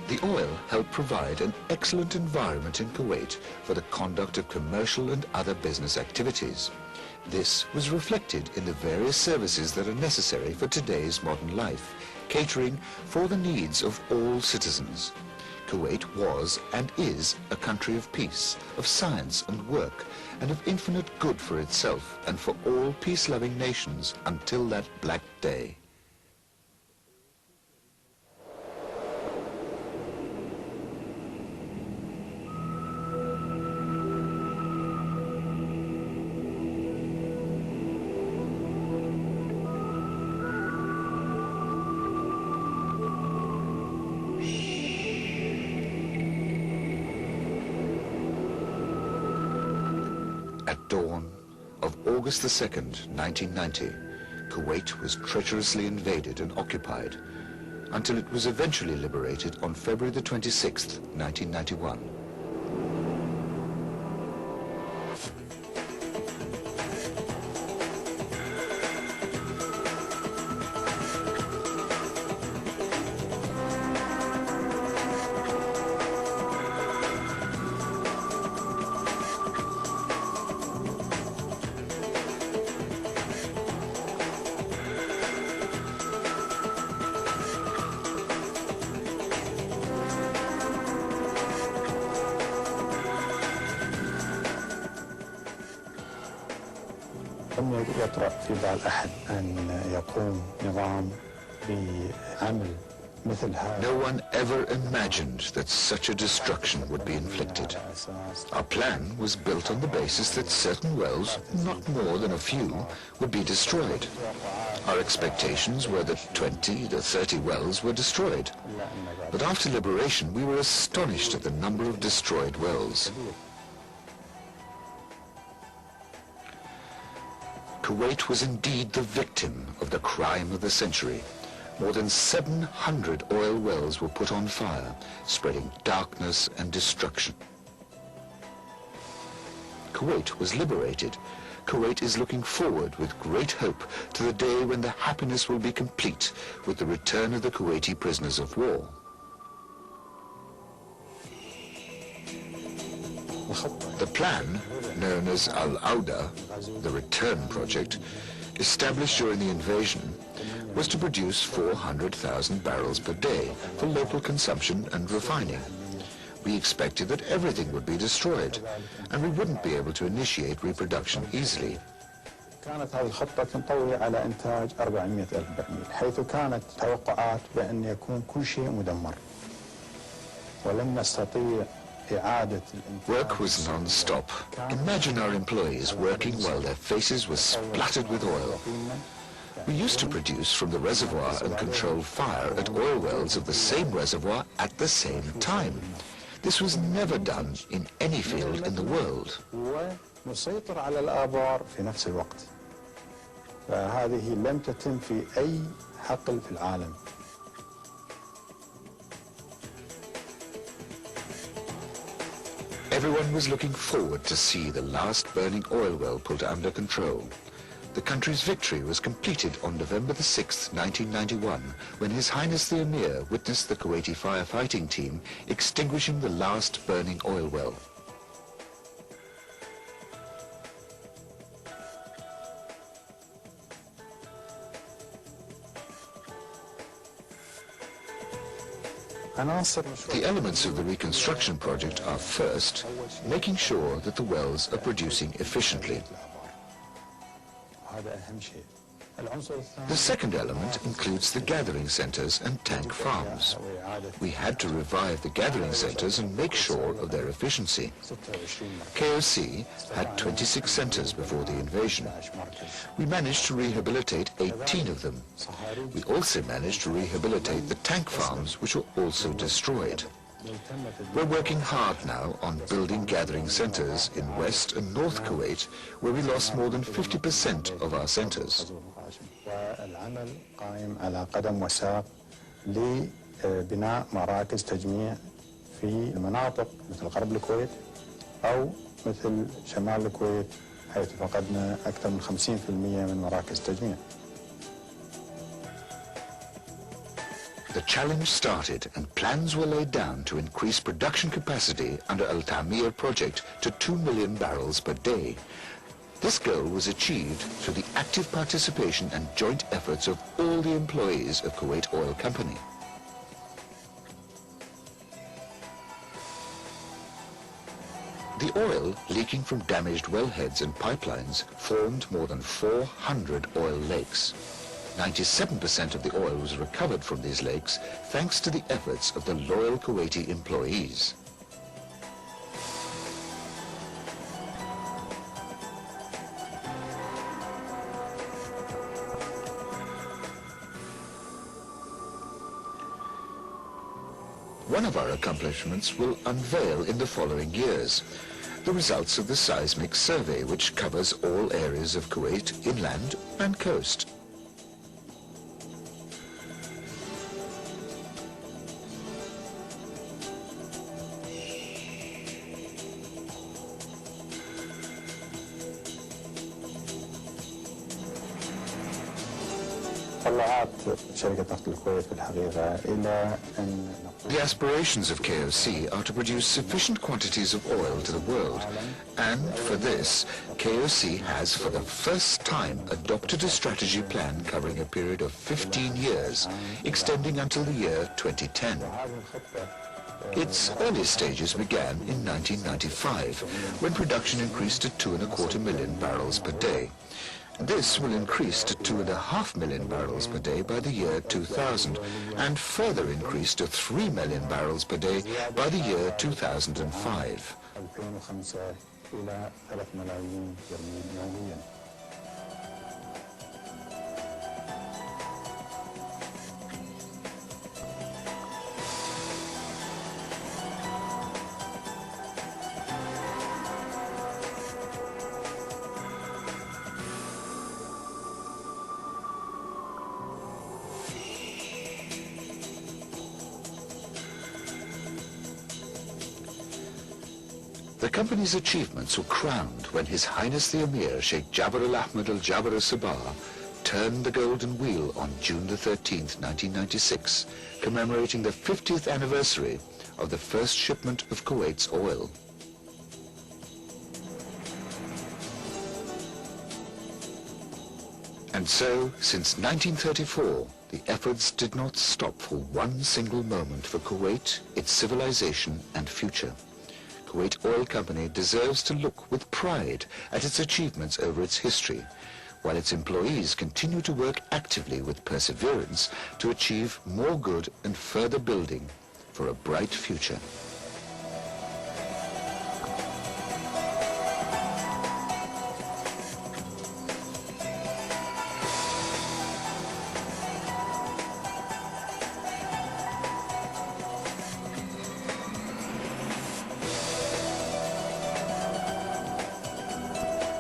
The oil helped provide an excellent environment in Kuwait for the conduct of commercial and other business activities. This was reflected in the various services that are necessary for today's modern life, catering for the needs of all citizens. Kuwait was and is a country of peace, of science and work, and of infinite good for itself and for all peace-loving nations until that black day. At dawn of August the 2nd, 1990, Kuwait was treacherously invaded and occupied until it was eventually liberated on February the 26th, 1991. لم يطرأ في بال أحد أن يقوم نظام بعمل مثل هذا. No one ever imagined that such a destruction would be inflicted. Our plan was built on the basis that certain wells, not more than a few, would be destroyed. Our expectations were that 20 to 30 wells were destroyed. But after liberation, we were astonished at the number of destroyed wells. Kuwait was indeed the victim of the crime of the century. More than 700 oil wells were put on fire, spreading darkness and destruction. Kuwait was liberated. Kuwait is looking forward with great hope to the day when the happiness will be complete with the return of the Kuwaiti prisoners of war. The plan, known as Al-Auda, the Return Project, established during the invasion, was to produce 400,000 barrels per day for local consumption and refining. We expected that everything would be destroyed, and we wouldn't be able to initiate reproduction easily. كانت هذه الخطة تنطوي على إنتاج 400,000 برميل، حيث كانت توقعات بأن يكون كل شيء مدمر، ولن نستطيع. Work was non-stop. Imagine our employees working while their faces were splattered with oil. We used to produce from the reservoir and control fire at oil wells of the same reservoir at the same time. This was never done in any field in the world. نسيطر على الآبار في نفس الوقت. فهذه لم تتم في أي حقل في العالم. Everyone was looking forward to see the last burning oil well put under control. The country's victory was completed on November the 6th, 1991, when His Highness the Emir witnessed the Kuwaiti firefighting team extinguishing the last burning oil well. The elements of the reconstruction project are first, making sure that the wells are producing efficiently. The second element includes the gathering centers and tank farms. We had to revive the gathering centers and make sure of their efficiency. KOC had 26 centers before the invasion. We managed to rehabilitate 18 of them. We also managed to rehabilitate the tank farms, which were also destroyed. We're working hard now on building gathering centers in West and North Kuwait, where we lost more than 50% of our centers. العمل قائم على قدم وساق لبناء مراكز تجميع في المناطق مثل غرب الكويت أو مثل شمال الكويت، حيث فقدنا أكثر من 50% من مراكز التجميع. the challenge started and plans were laid down to increase production capacity under Al Ta'mir project to 2 million barrels per day. This goal was achieved through the active participation and joint efforts of all the employees of Kuwait Oil Company. The oil leaking from damaged wellheads and pipelines formed more than 400 oil lakes. 97% of the oil was recovered from these lakes thanks to the efforts of the loyal Kuwaiti employees. One of our accomplishments will unveil in the following years the results of the seismic survey, which covers all areas of Kuwait, inland and coast. The aspirations of KOC are to produce sufficient quantities of oil to the world, and for this, KOC has for the first time adopted a strategy plan covering a period of 15 years, extending until the year 2010. Its early stages began in 1995, when production increased to 2.25 million barrels per day. This will increase to 2.5 million barrels per day by the year 2000 and further increase to 3 million barrels per day by the year 2005. The company's achievements were crowned when His Highness the Emir Sheikh Jabr al-Ahmad al-Jabr al-Sabah turned the golden wheel on June the 13th, 1996, commemorating the 50th anniversary of the first shipment of Kuwait's oil. And so, since 1934, the efforts did not stop for one single moment for Kuwait, its civilization and future. Kuwait Oil Company deserves to look with pride at its achievements over its history, while its employees continue to work actively with perseverance to achieve more good and further building for a bright future.